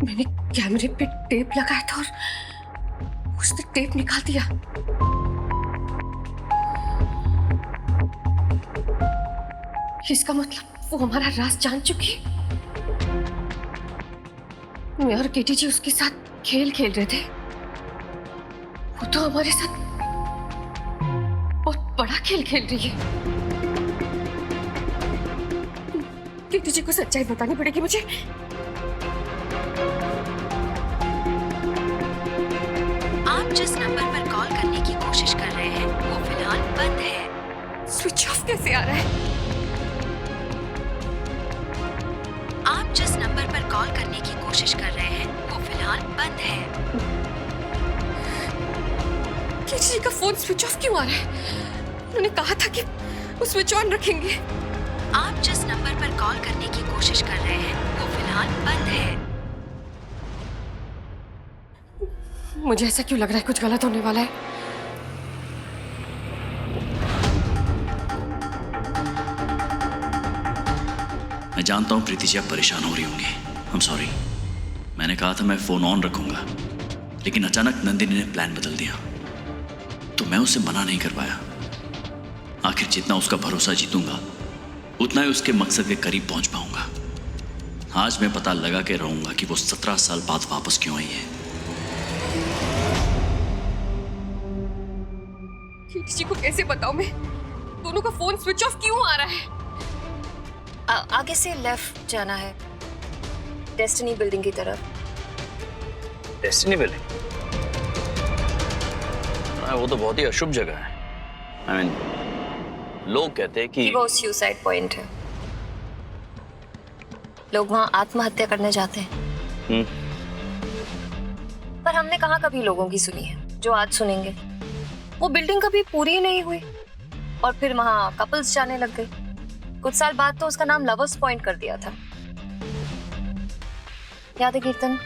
मैंने कैमरे पे टेप लगाया था और उसने टेप निकाल दिया। इसका मतलब वो हमारा राज जान चुकी है। मैं और केटी जी उसके साथ खेल खेल रहे थे। वो तो हमारे साथ बहुत बड़ा खेल खेल रही है। केटी जी को सच्चाई बतानी पड़ेगी मुझे। आप जिस नंबर पर कॉल करने की कोशिश कर रहे हैं वो फिलहाल बंद है। स्विच ऑफ कैसे आ रहा है? आप जिस नंबर पर कॉल करने की कोशिश कर रहे हैं वो फिलहाल बंद है। केटी जी का फोन स्विच ऑफ क्यों आ रहा है? उन्होंने कहा था कि वो स्विच ऑन रखेंगे। आप जिस नंबर पर कॉल करने की कोशिश कर रहे हैं वो फिलहाल बंद है। मुझे ऐसा क्यों लग रहा है कुछ गलत होने वाला है? मैं जानता हूं प्रीति जी आप परेशान हो रही होंगी। I am sorry. मैंने कहा था मैं फोन ऑन रखूंगा, लेकिन अचानक नंदिनी ने प्लान बदल दिया तो मैं उसे मना नहीं कर पाया। आखिर जितना उसका भरोसा जीतूंगा उतना ही उसके मकसद के करीब पहुंच पाऊंगा। आज मैं पता लगा के रहूंगा कि वो 17 साल बाद वापस क्यों आई है। केटी जी को कैसे बताऊं मैं? दोनों का फोन स्विच ऑफ क्यों आ रहा है? आगे से लेफ्ट जाना है, डेस्टिनी बिल्डिंग की तरफ। Destiny building? वो तो बहुत ही अशुभ जगह है। I mean, लोग कहते हैं कि वो सुसाइड पॉइंट है। लोग वहां आत्महत्या करने जाते हैं। पर हमने कहाँ कभी लोगों की सुनी है जो आज सुनेंगे। वो बिल्डिंग कभी पूरी ही नहीं हुई और फिर वहां कपल्स जाने लग गए। कुछ साल बाद तो उसका नाम लवर्स पॉइंट कर दिया था। याद है कीर्तन?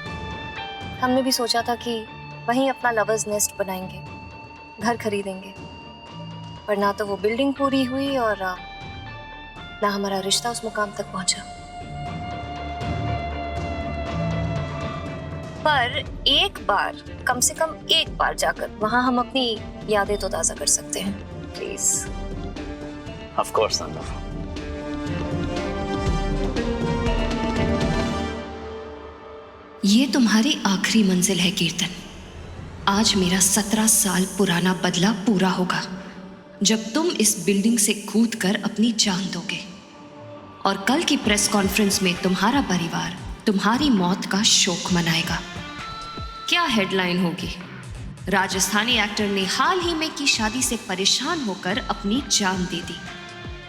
हमने भी सोचा था कि वहीं अपना लवर्स नेस्ट बनाएंगे, घर खरीदेंगे, पर ना तो वो बिल्डिंग पूरी हुई और ना हमारा रिश्ता उस मुकाम तक पहुंचा। पर एक बार, कम से कम एक बार जाकर वहां हम अपनी यादें तो ताजा कर सकते हैं, प्लीज। Of course Nanda. ये तुम्हारी आखिरी मंजिल है कीर्तन। आज मेरा 17 साल पुराना बदला पूरा होगा जब तुम इस बिल्डिंग से कूदकर अपनी जान दोगे और कल की प्रेस कॉन्फ्रेंस में तुम्हारा परिवार तुम्हारी मौत का शोक मनाएगा। क्या हेडलाइन होगी? राजस्थानी एक्टर ने हाल ही में की शादी से परेशान होकर अपनी जान दे दी।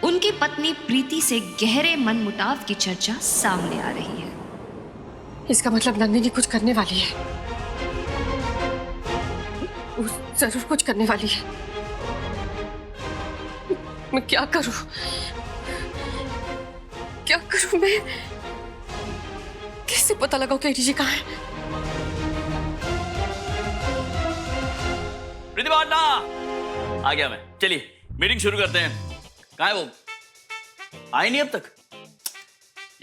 उनकी पत्नी प्रीति से गहरे मनमुटाव की चर्चा सामने आ रही है। इसका मतलब नंदिनी कुछ करने वाली है। वो जरूर कुछ करने वाली है। मैं क्या करूं? क्या करूं मैं? कैसे पता लगाऊं केटी जी कहाँ है? प्रतिभाना आ गया मैं। चलिए मीटिंग शुरू करते हैं। कहाँ है वो? आई नहीं अब तक।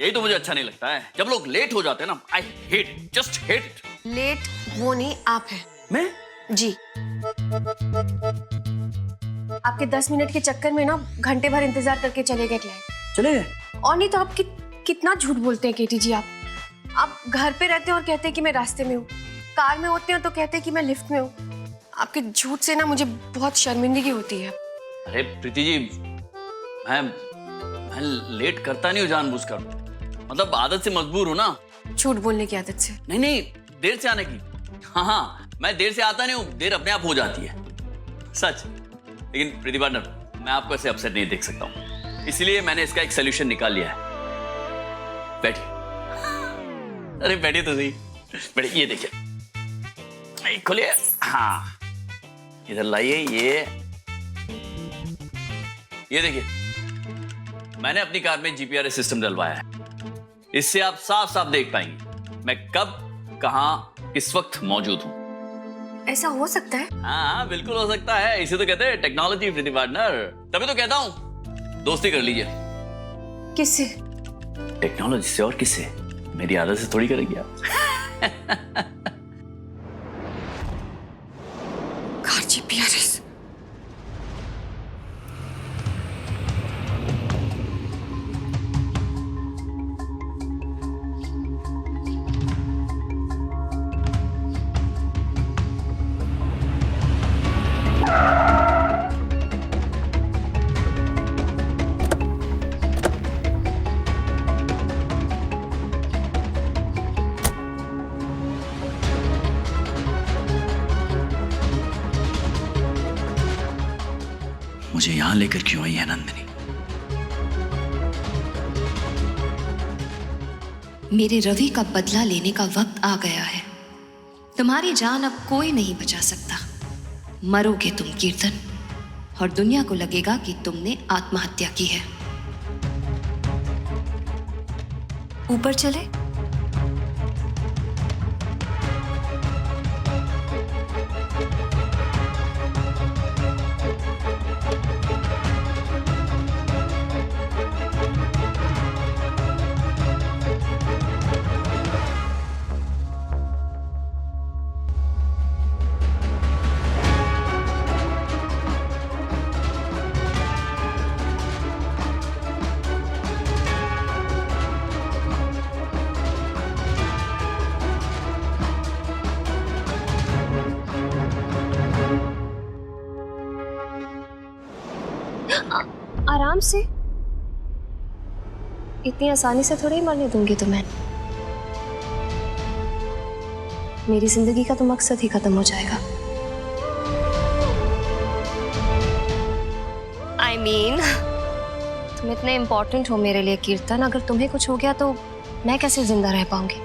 यही तो मुझे अच्छा नहीं लगता है जब लोग लेट हो जाते हैं ना। I hate it, just hate it. लेट वो नहीं, आप हैं। मैं? जी। आपके 10 मिनट के चक्कर में ना घंटे भर इंतजार करके चले गए क्लाइंट। चले गए? और नहीं तो आप कितना झूठ बोलते हैं केटी जी। आप घर पे रहते हैं और कहते हैं कि मैं रास्ते में हूँ, कार में होते हैं तो कहते हैं कि मैं लिफ्ट में हूँ। आपके झूठ से ना मुझे बहुत शर्मिंदगी होती है। अरे प्रीति जी, मैं लेट करता नहीं हूँ जानबूझकर। मतलब आदत से मजबूर हूँ ना। झूठ बोलने की आदत से? नहीं, देर से आने की। हाँ, मैं देर से आता नहीं हूँ, देर अपने आप हो जाती है, सच। लेकिन प्रीति पार्टनर, मैं आपको ऐसे अपसेट नहीं देख सकता हूँ, इसलिए मैंने इसका एक सोल्यूशन निकाल लिया है। बैठिए। अरे बैठिए तो सही। बैठिए, ये देखिए, खोलिए। हाँ, इधर लाइए। ये देखिए, मैंने अपनी कार में जीपीआरएस सिस्टम डलवाया है। इससे आप साफ साफ देख पाएंगे मैं कब, कहां, किस वक्त मौजूद हूं। ऐसा हो सकता है? हाँ, बिल्कुल हो सकता है। इसे तो कहते हैं टेक्नोलॉजी प्रीति पार्टनर। तभी तो कहता हूं दोस्ती कर लीजिए। किससे? टेक्नोलॉजी से। और किससे? मेरी आदत से थोड़ी करेंगे आप। कार्ची पियारेस। मुझे यहां लेकर क्यों आई है नंदिनी? मेरे रवि का बदला लेने का वक्त आ गया है। तुम्हारी जान अब कोई नहीं बचा सकता। मरोगे तुम कीर्तन, और दुनिया को लगेगा कि तुमने आत्महत्या की है। ऊपर चले? आराम से, इतनी आसानी से थोड़ी मरने दूंगी तुम्हें। मेरी जिंदगी का तो मकसद ही खत्म हो जाएगा। I mean, तुम इतने इम्पोर्टेंट हो मेरे लिए कीर्तन। अगर तुम्हें कुछ हो गया तो मैं कैसे जिंदा रह पाऊंगी?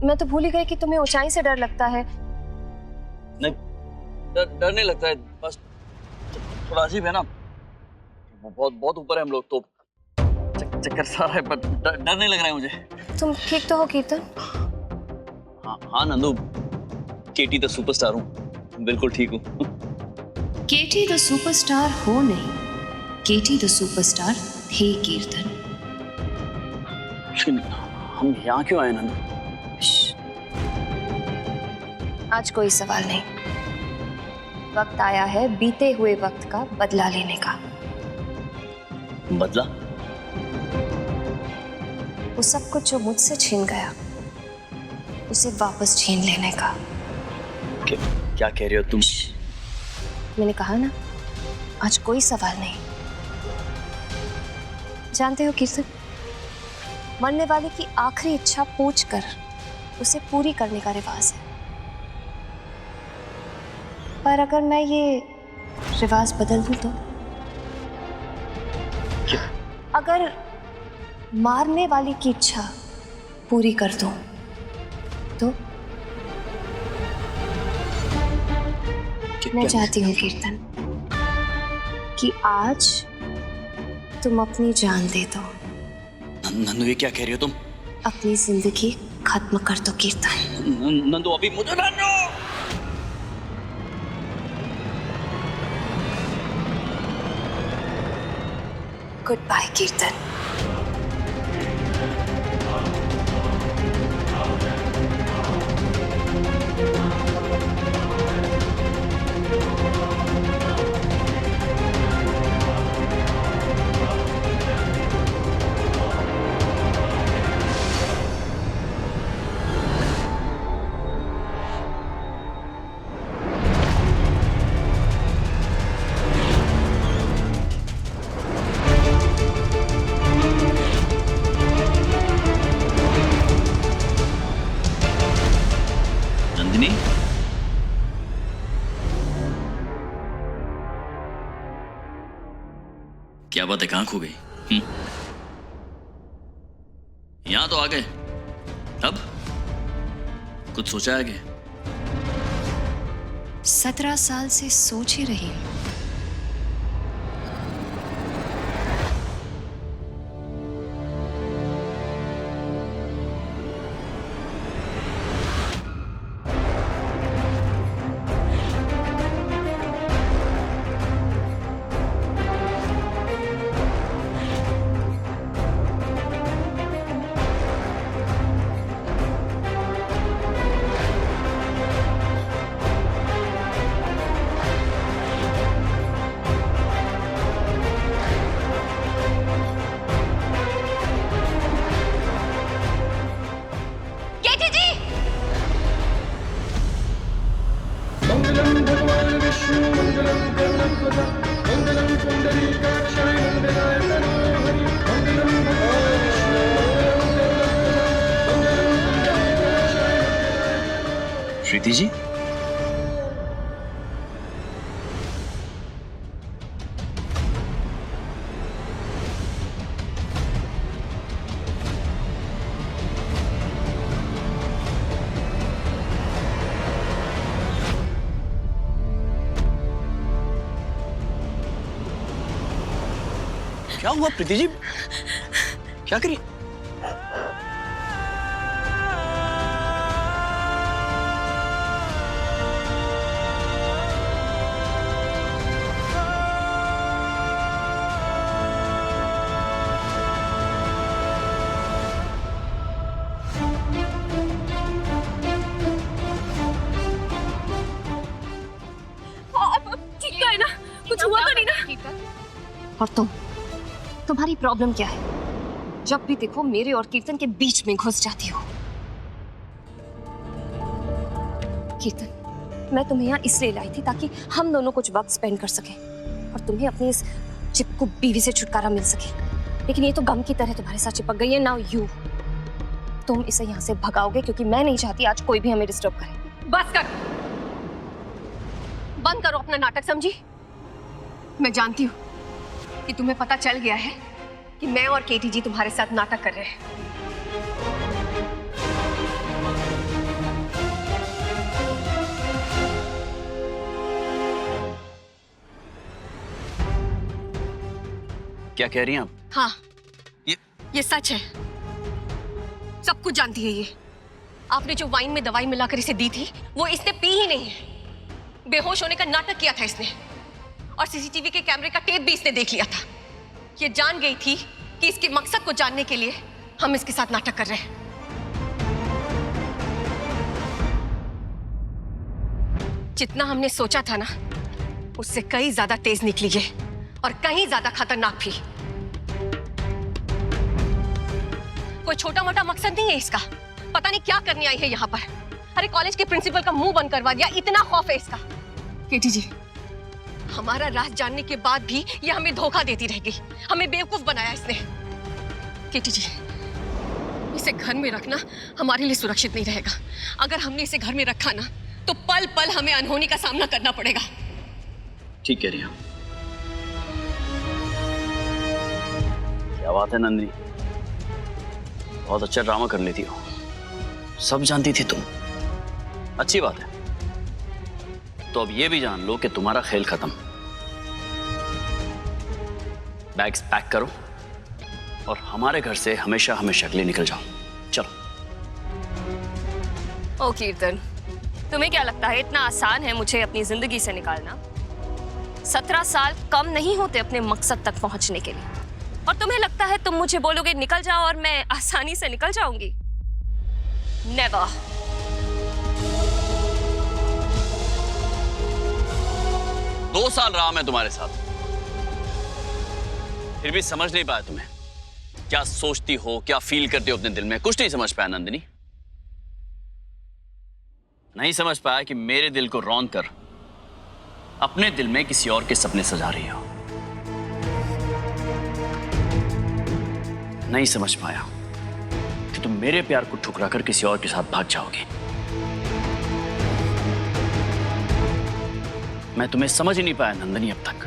मैं तो भूल ही गई कि तुम्हें ऊंचाई से डर लगता है। नहीं, डर नहीं लगता है, बस थोड़ा अजीब है ना। बहुत ऊपर है हम लोग, तो चक्कर सा रहा है, पर डर नहीं लग रहा है मुझे। तुम ठीक तो हो कीर्तन? हाँ नंदू, केटी द सुपरस्टार हूँ, बिल्कुल ठीक हूँ। केटी द सुपरस्टार हो नहीं, केटी द सुपरस्टार थे कीर्तन। लेकिन हम यहाँ क्यों आए नंदू? आज कोई सवाल नहीं। वक्त आया है बीते हुए वक्त का बदला लेने का। बदला? वो सब कुछ जो मुझसे छीन गया, उसे वापस छीन लेने का। क्या कह रही हो तुम? मैंने कहा ना, आज कोई सवाल नहीं। जानते हो कीर्तन, मरने वाले की आखिरी इच्छा पूछ कर उसे पूरी करने का रिवाज है। पर अगर मैं ये रिवाज बदल दूं तो? क्या? अगर मारने वाले की इच्छा पूरी कर दूं तो? मैं चाहती हूँ कीर्तन कि आज तुम अपनी जान दे दो। नंदू, ये क्या कह रही हो तुम? अपनी जिंदगी खत्म कर दो कीर्तन। नंदू, अभी मुझे नंदू! गुड बाय कीर्तन। नंदिनी, क्या बात है, कहां खो गई? यहां तो आ गए, अब कुछ सोचा है क्या? 17 साल से सोच ही रही हूं। श्रुति जी, क्या हुआ प्रीति जी? क्या करिए? ठीक तो है ना? कुछ हुआ तो नहीं ना? और तुम्हारी प्रॉब्लम क्या है? जब भी देखो मेरे और कीर्तन के बीच में घुस जाती हो। कीर्तन, मैं तुम्हें यहाँ इसलिए लाई थी ताकि हम दोनों कुछ वक्त स्पेंड कर सकें और तुम्हें अपनी इस चिपकू बीवी से छुटकारा मिल सके। लेकिन ये तो गम की तरह तुम्हारे साथ चिपक गई है। नाउ यू, तुम इसे यहाँ से भगाओगे क्योंकि मैं नहीं चाहती आज कोई भी हमें डिस्टर्ब करे। बस कर, बंद करो अपना नाटक, समझी? मैं जानती हूँ कि तुम्हें पता चल गया है कि मैं और केटी जी तुम्हारे साथ नाटक कर रहे हैं। क्या कह रही हैं आप? हाँ, ये सच है। सब कुछ जानती है ये। आपने जो वाइन में दवाई मिलाकर इसे दी थी वो इसने पी ही नहीं है। बेहोश होने का नाटक किया था इसने और सीसीटीवी के कैमरे का टेप भी इसने देख लिया था। ये जान गई थी कि इसके मकसद को जानने के लिए हम इसके साथ नाटक कर रहे हैं। जितना हमने सोचा था ना, उससे कई ज्यादा तेज निकली है और कहीं ज्यादा खतरनाक भी। कोई छोटा मोटा मकसद नहीं है इसका। पता नहीं क्या करने आई है यहाँ पर। अरे कॉलेज के प्रिंसिपल का मुंह बंद करवा दिया, इतना खौफ है इसका। केटी जी, हमारा राज जानने के बाद भी ये हमें धोखा देती रहेगी। हमें बेवकूफ बनाया इसने। केटी जी, इसे घर में रखना हमारे लिए सुरक्षित नहीं रहेगा। अगर हमने इसे घर में रखा ना तो पल पल हमें अनहोनी का सामना करना पड़ेगा। ठीक कह रही हैं। क्या बात है नंदिनी, बहुत अच्छा ड्रामा कर लेती हो। सब जानती थी तुम, अच्छी बात है। तो अब ये भी जान लो कि तुम्हारा खेल खत्म। बैग्स पैक करो और हमारे घर से हमेशा हमेशा के लिए निकल जाओ। चलो। ओ कीर्तन, तुम्हें क्या लगता है इतना आसान है मुझे अपनी जिंदगी से निकालना? 17 साल कम नहीं होते अपने मकसद तक पहुंचने के लिए। और तुम्हें लगता है तुम मुझे बोलोगे निकल जाओ और मैं आसानी से निकल जाऊंगी? नेवर। 2 साल रहा मैं तुम्हारे साथ, फिर भी समझ नहीं पाया तुम्हें। क्या सोचती हो, क्या फील करती हो अपने दिल में, कुछ नहीं समझ पाया नंदिनी। नहीं समझ पाया कि मेरे दिल को रौंद कर अपने दिल में किसी और के सपने सजा रही हो। नहीं समझ पाया कि तुम मेरे प्यार को ठुकरा कर किसी और के साथ भाग जाओगे। मैं तुम्हें समझ ही नहीं पाया नंदिनी अब तक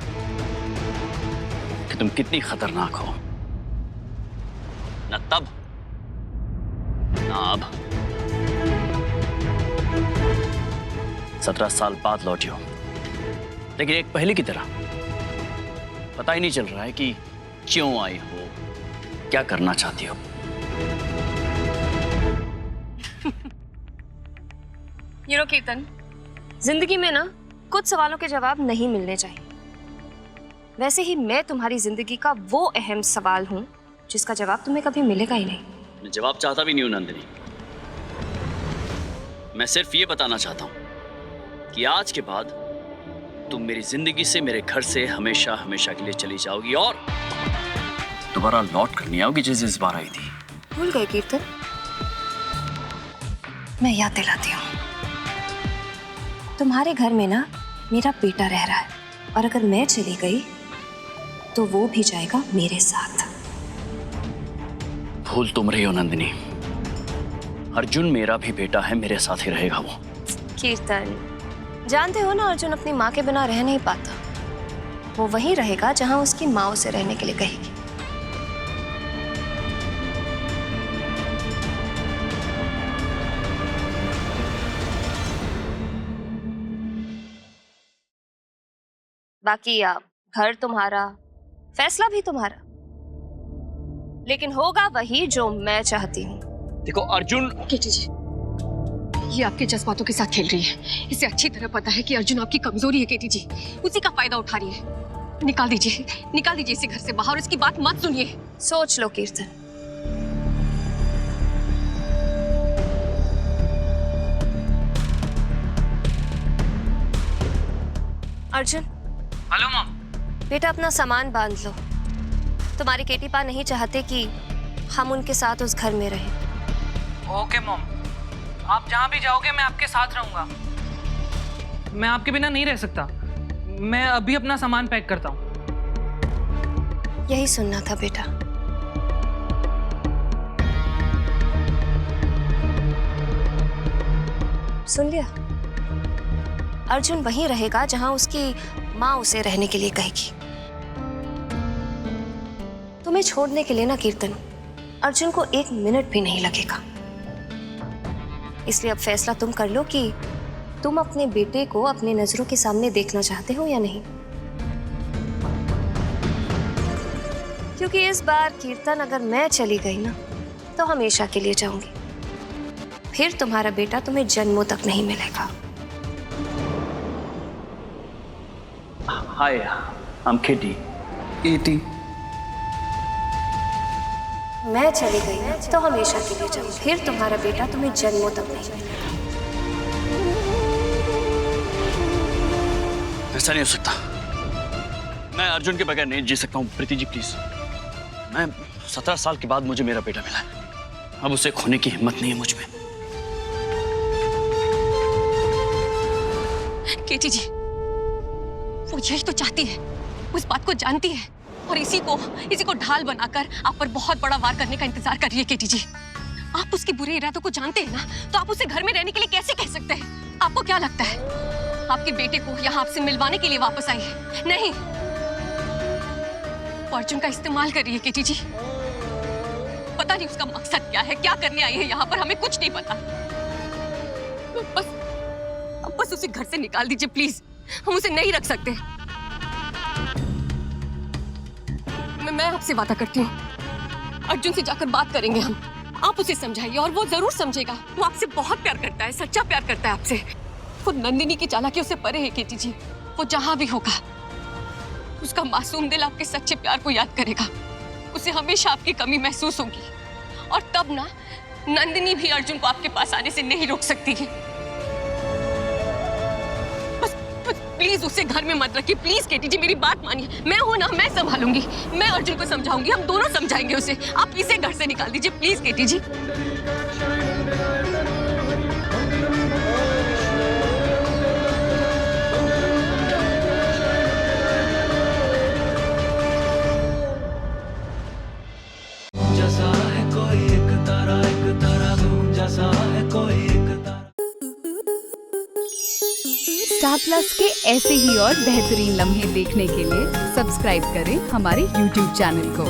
कि तुम कितनी खतरनाक हो। न तब न अब। 17 साल बाद लौटी हो, लेकिन एक पहले की तरह पता ही नहीं चल रहा है कि क्यों आई हो, क्या करना चाहती हो। कीर्तन, जिंदगी में ना कुछ सवालों के जवाब नहीं मिलने चाहिए। वैसे ही मैं तुम्हारी जिंदगी का वो अहम सवाल हूं जिसका जवाब तुम्हें कभी मिलेगा ही नहीं। मैं जवाब चाहता भी नहीं हूं नंदिनी। मैं सिर्फ ये बताना चाहता हूं कि आज के बाद तुम मेरी जिंदगी से, मेरे घर से हमेशा हमेशा के लिए चली जाओगी और दोबारा लौट कर नहीं आओगी जैसे इस बार आई थी। भूल गए कीर्तन? मैं याद दिलाती हूँ, तुम्हारे घर में ना मेरा बेटा रह रहा है और अगर मैं चली गई तो वो भी जाएगा मेरे साथ। भूल तुम रही हो नंदिनी, अर्जुन मेरा भी बेटा है, मेरे साथ ही रहेगा वो। कीर्तन, जानते हो ना अर्जुन अपनी माँ के बिना रह नहीं पाता। वो वहीं रहेगा जहाँ उसकी माँ उसे रहने के लिए कहेगी। बाकी आप, घर तुम्हारा, फैसला भी तुम्हारा, लेकिन होगा वही जो मैं चाहती हूँ। देखो अर्जुन। केटी जी, ये आपके जज्बातों के साथ खेल रही है। इसे अच्छी तरह पता है कि अर्जुन आपकी कमजोरी है केटी जी, उसी का फायदा उठा रही है। निकाल दीजिए इसे घर से बाहर और इसकी बात मत सुनिए। सोच लो कीर्तन, अर्जुन। Hello mom. बेटा अपना सामान बांध लो। तुम्हारे केटी पा नहीं चाहते कि हम उनके साथ उस घर में रहें। ओके मॉम, आप जहाँ भी जाओगे मैं आपके साथ रहूंगा। मैं आपके बिना नहीं रह सकता। मैं अभी अपना सामान पैक करता हूँ। यही सुनना था बेटा। सुन लिया? अर्जुन वहीं रहेगा जहां उसकी माँ उसे रहने के लिए कहेगी। तुम्हें छोड़ने के लिए ना कीर्तन, अर्जुन को 1 मिनट भी नहीं लगेगा। इसलिए अब फैसला तुम कर लो कि तुम अपने बेटे को अपनी नजरों के सामने देखना चाहते हो या नहीं। क्योंकि इस बार कीर्तन अगर मैं चली गई ना तो हमेशा के लिए जाऊंगी। फिर तुम्हारा बेटा तुम्हें जन्मों तक नहीं मिलेगा। Hi, I'm Kitty. केटी। मैं चली गई ना तो हमेशा के लिए जाऊंगी। फिर तुम्हारा बेटा तुम्हें जन्मों तक नहीं मिलेगा। ऐसा नहीं हो सकता। मैं अर्जुन के बगैर नहीं जी सकता हूँ। प्रीति जी प्लीज, मैं 17 साल के बाद मुझे मेरा बेटा मिला है। अब उसे खोने की हिम्मत नहीं है मुझ में। केटी जी, वो यही तो चाहती है, उस बात को जानती है और इसी को ढाल बनाकर आप पर बहुत बड़ा वार करने का इंतजार कर रही है। केटी जी, आप उसके बुरे इरादों को जानते हैं ना, तो आप उसे घर में रहने के लिए कैसे कह सकते हैं? आपको क्या लगता है आपके बेटे को यहाँ आपसे मिलवाने के लिए वापस आई है? नहीं, वो अर्जुन का इस्तेमाल कर रही है। केटी जी, पता नहीं उसका मकसद क्या है, क्या करने आई है यहाँ पर, हमें कुछ नहीं पता। बस उसे घर से निकाल दीजिए प्लीज, हम उसे नहीं रख सकते। मैं आपसे वादा करती हूँ, अर्जुन से जाकर बात करेंगे हम। आप उसे समझाइए और वो जरूर समझेगा। वो आपसे बहुत प्यार करता है, सच्चा प्यार करता है आपसे। वो नंदिनी की चालाकियों से परे है केटी जी। वो जहां भी होगा, उसका मासूम दिल आपके सच्चे प्यार को याद करेगा। उसे हमेशा आपकी कमी महसूस होगी और तब ना नंदिनी भी अर्जुन को आपके पास आने से नहीं रोक सकती है। प्लीज उसे घर में मत रखिए, प्लीज केटी जी, मेरी बात मानिए। मैं हूं ना, मैं संभालूंगी। मैं अर्जुन को समझाऊंगी, हम दोनों समझाएंगे उसे। आप इसे घर से निकाल दीजिए प्लीज केटी जी। जैसा है कोई एक तारा दूं, जैसा है कोई एक तारा। स्टार प्लस के ऐसे ही और बेहतरीन लम्हे देखने के लिए सब्सक्राइब करें हमारे YouTube चैनल को।